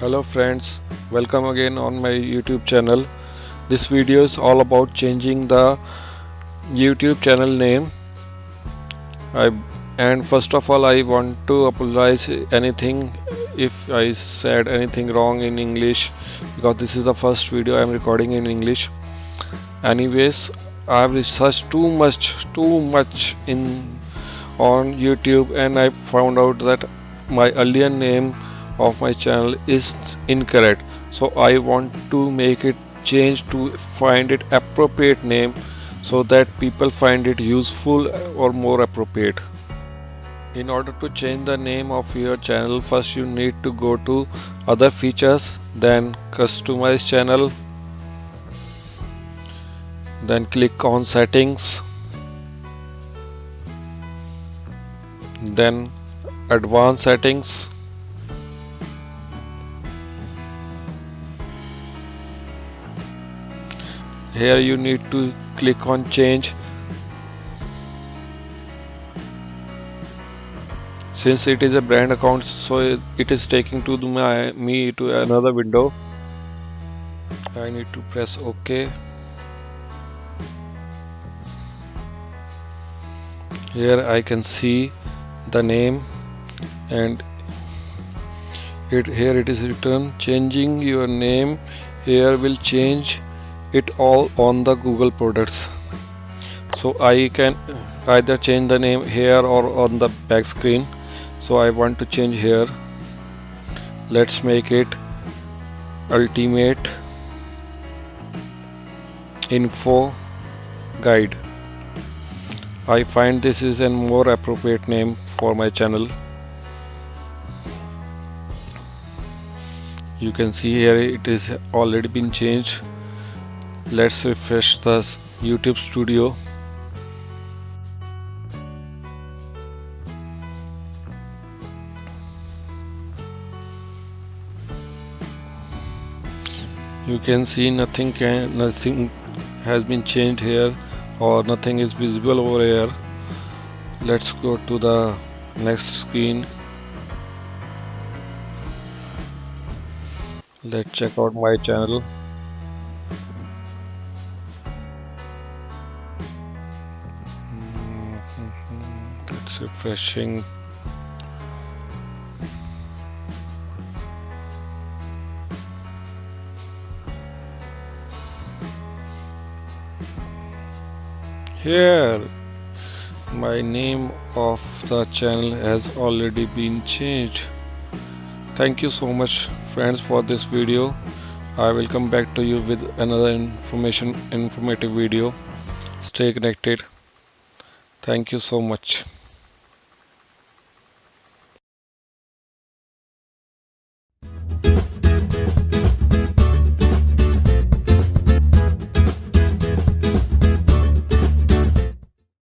Hello friends, welcome again on my YouTube channel. This video is all about changing the YouTube channel name. I and first of all I want to apologize anything if I said anything wrong in English because this is the first video I am recording in English. Anyways, I have researched too much in on YouTube and I found out that my earlier name of my channel is incorrect, so I want to make it change to find it appropriate name so that people find it useful or more appropriate. In order to change the name of your channel, first you need to go to other features, then customize channel, then click on settings, then advanced settings. Here you need to click on change. Since it is a brand account, so it is taking to me to another window. I need to press OK. Here I can see the name and here it is written changing your name. Here will change it all on the Google products, so I can either change the name here or on the back screen. So I want to change here. Let's make it ultimate info guide. I find this is a more appropriate name for my channel. You can see here it is already been changed. Let's refresh the YouTube Studio. You can see nothing has been changed here, or nothing is visible over here. Let's go to the next screen. Let's check out my channel. It's refreshing. Here my name of the channel has already been changed. Thank you so much friends for this video. I will come back to you with another informative video. Stay connected. Thank you so much.